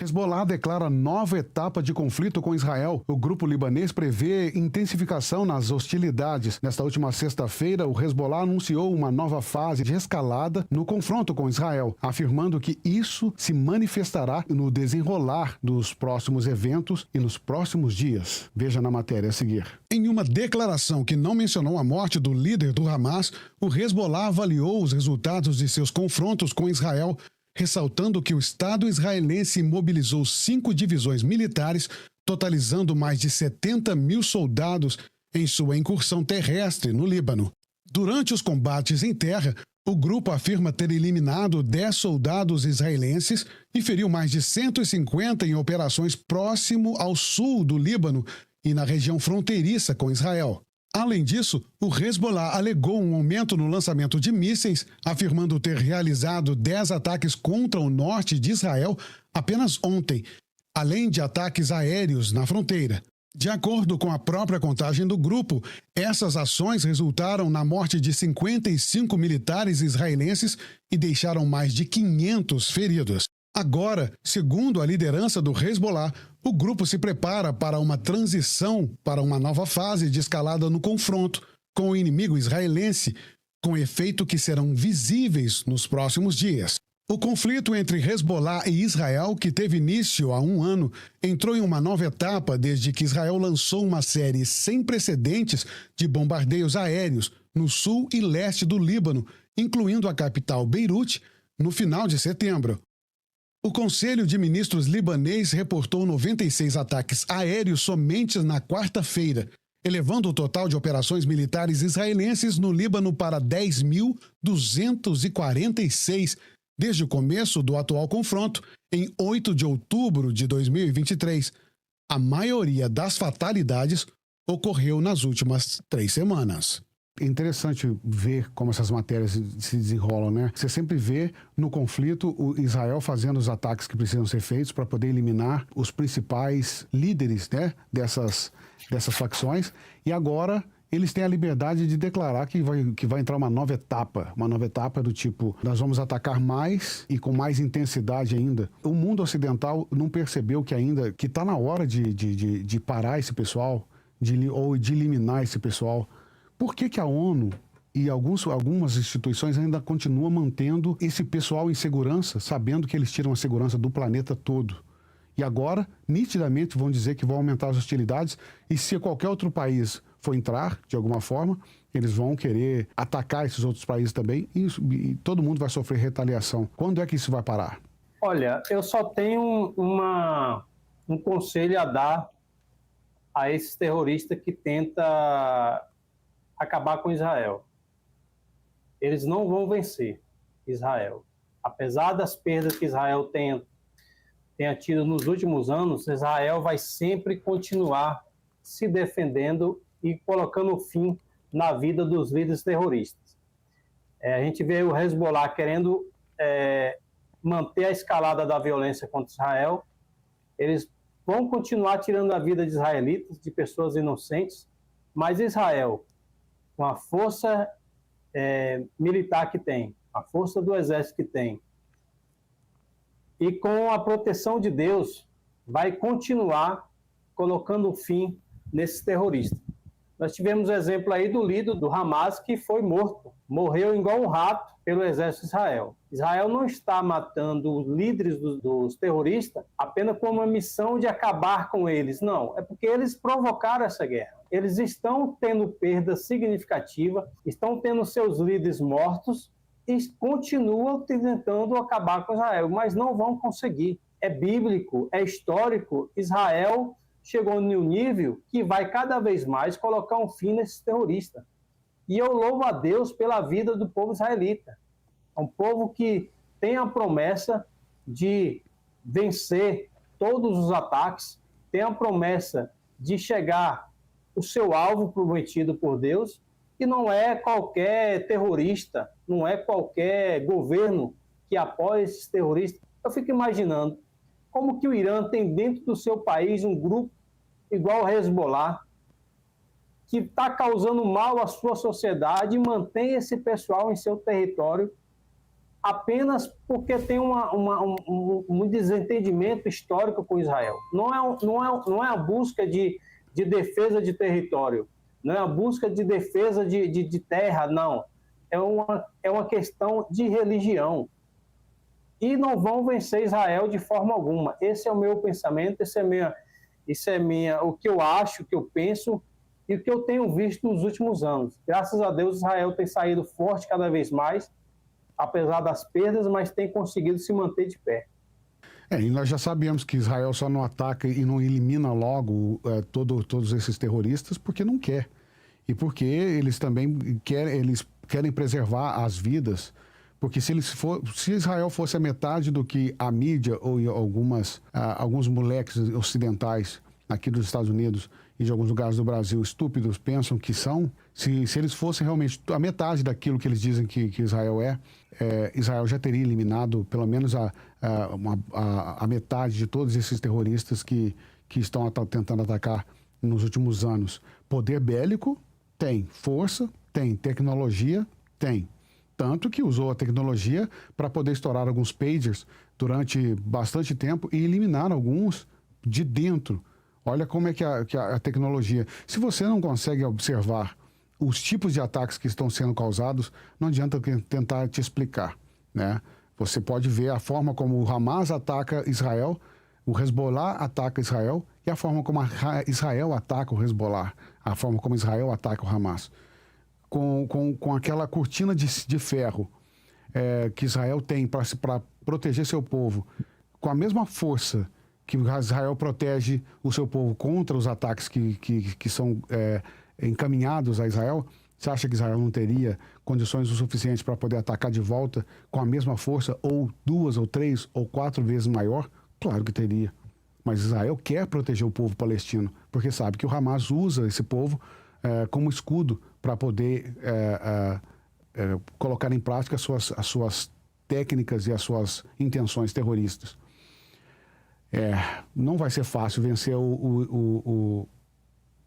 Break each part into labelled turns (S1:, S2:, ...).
S1: Hezbollah declara nova etapa de conflito com Israel. O grupo libanês prevê intensificação nas hostilidades. Nesta última sexta-feira, o Hezbollah anunciou uma nova fase de escalada no confronto com Israel, afirmando que isso se manifestará no desenrolar dos próximos eventos e nos próximos dias. Veja na matéria a seguir. Em uma declaração que não mencionou a morte do líder do Hamas, o Hezbollah avaliou os resultados de seus confrontos com Israel, ressaltando que o Estado israelense mobilizou 5 divisões militares, totalizando mais de 70 mil soldados em sua incursão terrestre no Líbano. Durante os combates em terra, o grupo afirma ter eliminado 10 soldados israelenses e feriu mais de 150 em operações próximo ao sul do Líbano e na região fronteiriça com Israel. Além disso, o Hezbollah alegou um aumento no lançamento de mísseis, afirmando ter realizado 10 ataques contra o norte de Israel apenas ontem, além de ataques aéreos na fronteira. De acordo com a própria contagem do grupo, essas ações resultaram na morte de 55 militares israelenses e deixaram mais de 500 feridos. Agora, segundo a liderança do Hezbollah, o grupo se prepara para uma transição para uma nova fase de escalada no confronto com o inimigo israelense, com efeito que serão visíveis nos próximos dias. O conflito entre Hezbollah e Israel, que teve início há um ano, entrou em uma nova etapa desde que Israel lançou uma série sem precedentes de bombardeios aéreos no sul e leste do Líbano, incluindo a capital Beirute, no final de setembro. O Conselho de Ministros libanês reportou 96 ataques aéreos somente na quarta-feira, elevando o total de operações militares israelenses no Líbano para 10.246 desde o começo do atual confronto, em 8 de outubro de 2023. A maioria das fatalidades ocorreu nas últimas 3 semanas. É interessante ver como essas matérias se desenrolam, né? Você sempre vê no conflito o Israel fazendo os ataques que precisam ser feitos para poder eliminar os principais líderes, né, dessas facções. E agora eles têm a liberdade de declarar que vai entrar uma nova etapa do tipo, nós vamos atacar mais e com mais intensidade ainda. O mundo ocidental não percebeu que ainda que está na hora de parar esse pessoal, ou de eliminar esse pessoal. Por que a ONU e algumas instituições ainda continuam mantendo esse pessoal em segurança, sabendo que eles tiram a segurança do planeta todo? E agora, nitidamente, vão dizer que vão aumentar as hostilidades e se qualquer outro país for entrar, de alguma forma, eles vão querer atacar esses outros países também e todo mundo vai sofrer retaliação. Quando é que isso vai parar?
S2: Olha, eu só tenho um conselho a dar a esses terroristas que tentam acabar com Israel. Eles não vão vencer Israel. Apesar das perdas que Israel tenha tido nos últimos anos, Israel vai sempre continuar se defendendo e colocando fim na vida dos líderes terroristas. A gente vê o Hezbollah querendo manter a escalada da violência contra Israel. Eles vão continuar tirando a vida de israelitas, de pessoas inocentes, mas Israel, com a força militar que tem, a força do exército que tem, e com a proteção de Deus, vai continuar colocando fim nesses terroristas. Nós tivemos o exemplo aí do líder do Hamas que foi morto, morreu igual um rato pelo exército de Israel. Israel não está matando os líderes dos terroristas apenas com uma missão de acabar com eles, não. É porque eles provocaram essa guerra. Eles estão tendo perda significativa, estão tendo seus líderes mortos e continuam tentando acabar com Israel, mas não vão conseguir. É bíblico, é histórico. Israel chegou em um nível que vai cada vez mais colocar um fim nesses terroristas. E eu louvo a Deus pela vida do povo israelita. É um povo que tem a promessa de vencer todos os ataques, tem a promessa de chegar o seu alvo prometido por Deus, e não é qualquer terrorista, não é qualquer governo que apoia esses terroristas. Eu fico imaginando como que o Irã tem dentro do seu país um grupo igual o Hezbollah, que está causando mal à sua sociedade e mantém esse pessoal em seu território apenas porque tem um desentendimento histórico com Israel. Não é a busca de defesa de território, não é a busca de defesa de terra, não. É uma questão de religião. E não vão vencer Israel de forma alguma. Esse é o meu pensamento, o que eu acho, o que eu penso e o que eu tenho visto nos últimos anos. Graças a Deus, Israel tem saído forte cada vez mais, apesar das perdas, mas tem conseguido se manter de pé.
S1: E nós já sabemos que Israel só não ataca e não elimina logo todos esses terroristas porque não quer. E porque eles também querem preservar as vidas. Porque se Israel fosse a metade do que a mídia ou alguns moleques ocidentais aqui dos Estados Unidos e de alguns lugares do Brasil estúpidos pensam que são, se eles fossem realmente a metade daquilo que eles dizem que Israel Israel já teria eliminado pelo menos a metade de todos esses terroristas que estão tentando atacar nos últimos anos. Poder bélico? Tem. Força? Tem. Tecnologia? Tem. Tanto que usou a tecnologia para poder estourar alguns pagers durante bastante tempo e eliminar alguns de dentro. Olha como é que a tecnologia... Se você não consegue observar os tipos de ataques que estão sendo causados, não adianta tentar te explicar, né? Você pode ver a forma como o Hamas ataca Israel, o Hezbollah ataca Israel e a forma como Israel ataca o Hezbollah, a forma como Israel ataca o Hamas. Com aquela cortina de ferro que Israel tem para proteger seu povo, com a mesma força que Israel protege o seu povo contra os ataques que são encaminhados a Israel, você acha que Israel não teria condições o suficiente para poder atacar de volta com a mesma força, ou 2, ou 3, ou 4 vezes maior? Claro que teria. Mas Israel quer proteger o povo palestino, porque sabe que o Hamas usa esse povo como escudo para poder colocar em prática as suas técnicas e as suas intenções terroristas. Não vai ser fácil vencer o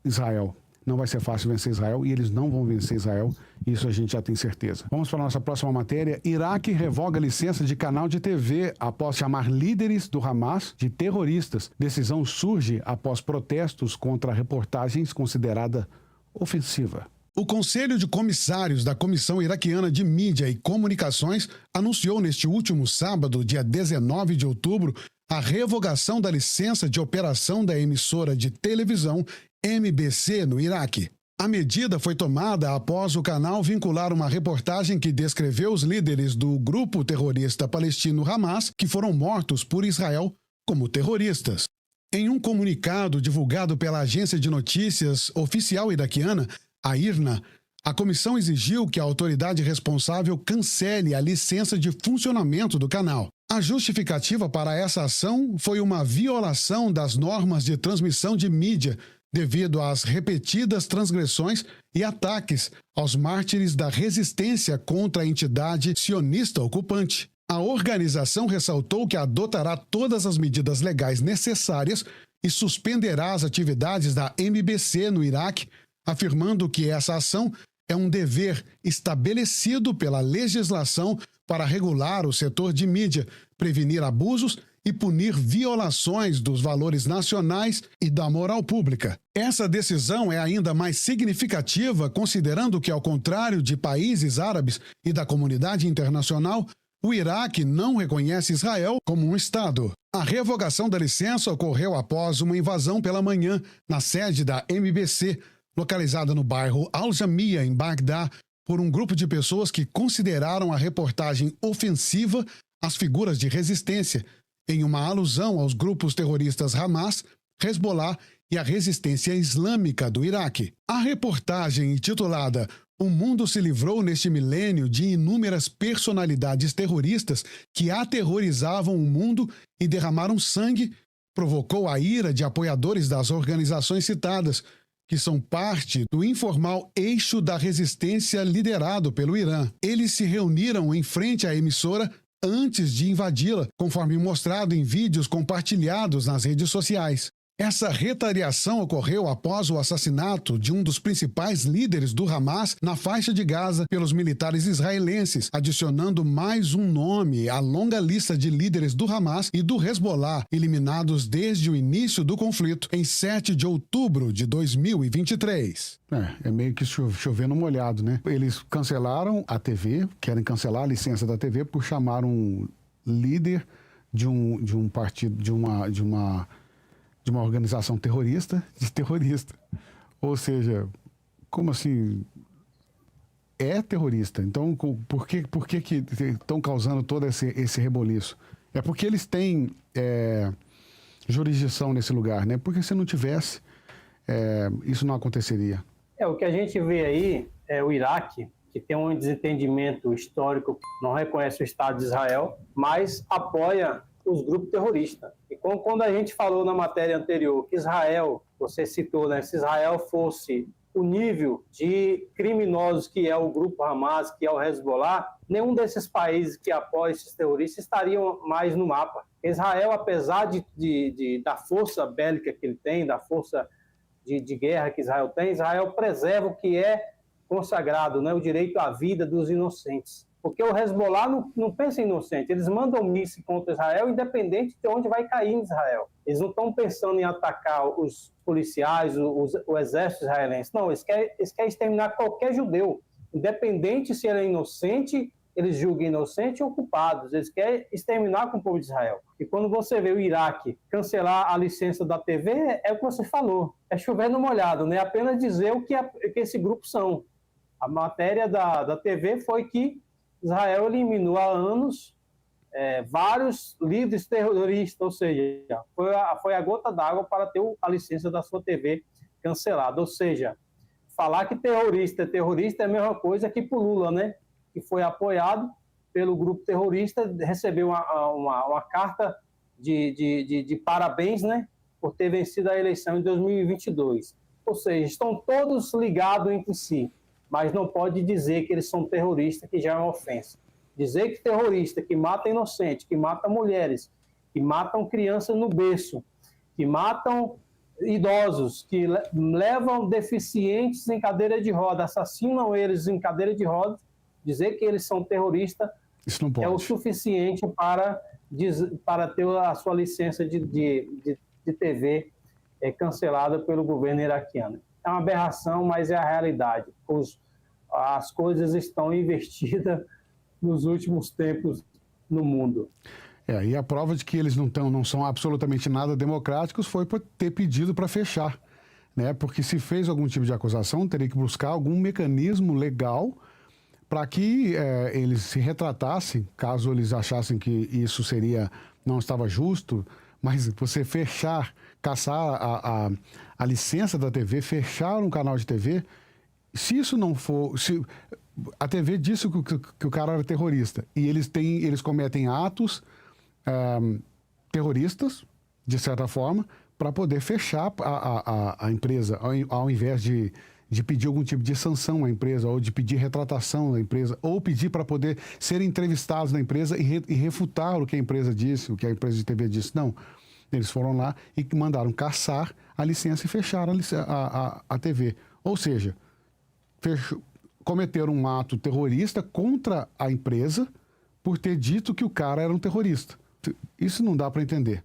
S1: Israel. Não vai ser fácil vencer Israel e eles não vão vencer Israel. Isso a gente já tem certeza. Vamos para a nossa próxima matéria. Iraque revoga licença de canal de TV após chamar líderes do Hamas de terroristas. Decisão surge após protestos contra reportagens considerada ofensiva. O Conselho de Comissários da Comissão Iraquiana de Mídia e Comunicações anunciou neste último sábado, dia 19 de outubro, a revogação da licença de operação da emissora de televisão MBC no Iraque. A medida foi tomada após o canal vincular uma reportagem que descreveu os líderes do grupo terrorista palestino Hamas, que foram mortos por Israel, como terroristas. Em um comunicado divulgado pela agência de notícias oficial iraquiana, a IRNA, a comissão exigiu que a autoridade responsável cancele a licença de funcionamento do canal. A justificativa para essa ação foi uma violação das normas de transmissão de mídia devido às repetidas transgressões e ataques aos mártires da resistência contra a entidade sionista ocupante. A organização ressaltou que adotará todas as medidas legais necessárias e suspenderá as atividades da MBC no Iraque, afirmando que essa ação é um dever estabelecido pela legislação para regular o setor de mídia, prevenir abusos e punir violações dos valores nacionais e da moral pública. Essa decisão é ainda mais significativa considerando que, ao contrário de países árabes e da comunidade internacional, o Iraque não reconhece Israel como um Estado. A revogação da licença ocorreu após uma invasão pela manhã na sede da MBC, localizada no bairro Al-Jamia, em Bagdá, por um grupo de pessoas que consideraram a reportagem ofensiva às figuras de resistência, em uma alusão aos grupos terroristas Hamas, Hezbollah e a resistência islâmica do Iraque. A reportagem, intitulada "O mundo se livrou neste milênio de inúmeras personalidades terroristas que aterrorizavam o mundo e derramaram sangue", provocou a ira de apoiadores das organizações citadas, que são parte do informal eixo da resistência liderado pelo Irã. Eles se reuniram em frente à emissora antes de invadi-la, conforme mostrado em vídeos compartilhados nas redes sociais. Essa retaliação ocorreu após o assassinato de um dos principais líderes do Hamas na faixa de Gaza pelos militares israelenses, adicionando mais um nome à longa lista de líderes do Hamas e do Hezbollah, eliminados desde o início do conflito, em 7 de outubro de 2023. É meio que chovendo molhado, né? Eles cancelaram a TV, querem cancelar a licença da TV por chamar um líder de um partido, de uma organização terrorista de terrorista. Ou seja, como assim? É terrorista. Então, por que estão causando todo esse reboliço? É porque eles têm jurisdição nesse lugar, né? Porque se não tivesse, isso não aconteceria.
S2: O que a gente vê aí é o Iraque, que tem um desentendimento histórico, não reconhece o Estado de Israel, mas apoia os grupos terroristas. E quando a gente falou na matéria anterior que Israel, você citou, né, se Israel fosse o nível de criminosos que é o grupo Hamas, que é o Hezbollah, nenhum desses países que apoiam esses terroristas estariam mais no mapa. Israel, apesar da força bélica que ele tem, da força de guerra que Israel tem, Israel preserva o que é consagrado, né, o direito à vida dos inocentes. Porque o Hezbollah não pensa em inocente, eles mandam mísseis contra Israel, independente de onde vai cair em Israel. Eles não estão pensando em atacar os policiais, o exército israelense. Não, eles querem exterminar qualquer judeu, independente se ele é inocente, eles julgam inocente ou culpados. Eles querem exterminar com o povo de Israel. E quando você vê o Iraque cancelar a licença da TV, é o que você falou. É chover no molhado, né? Apenas dizer o que esse grupo são. A matéria da TV foi que Israel eliminou há anos vários líderes terroristas, ou seja, foi a gota d'água para ter a licença da sua TV cancelada. Ou seja, falar que terrorista é a mesma coisa que pro Lula, né? Que foi apoiado pelo grupo terrorista, recebeu uma carta de parabéns, né? Por ter vencido a eleição em 2022. Ou seja, estão todos ligados entre si, mas não pode dizer que eles são terroristas, que já é uma ofensa. Dizer que terrorista que mata inocente, que mata mulheres, que matam crianças no berço, que matam idosos, que levam deficientes em cadeira de roda, assassinam eles em cadeira de roda, dizer que eles são terroristas é o suficiente para ter a sua licença de TV cancelada pelo governo iraquiano. É uma aberração, mas é a realidade. As coisas estão invertidas nos últimos tempos no mundo.
S1: E a prova de que eles não são absolutamente nada democráticos foi por ter pedido para fechar, né? Porque se fez algum tipo de acusação, teria que buscar algum mecanismo legal para que eles se retratassem, caso eles achassem que isso não estava justo. Mas você caçar a licença da TV, fechar um canal de TV, se isso não for... Se a TV disse que o cara era terrorista e eles cometem atos terroristas, de certa forma, para poder fechar a empresa, ao invés de pedir algum tipo de sanção à empresa, ou de pedir retratação da empresa, ou pedir para poder ser entrevistados na empresa e refutar o que a empresa disse, o que a empresa de TV disse. Não. Eles foram lá e mandaram caçar a licença e fecharam a TV. Ou seja, cometeram um ato terrorista contra a empresa por ter dito que o cara era um terrorista. Isso não dá para entender.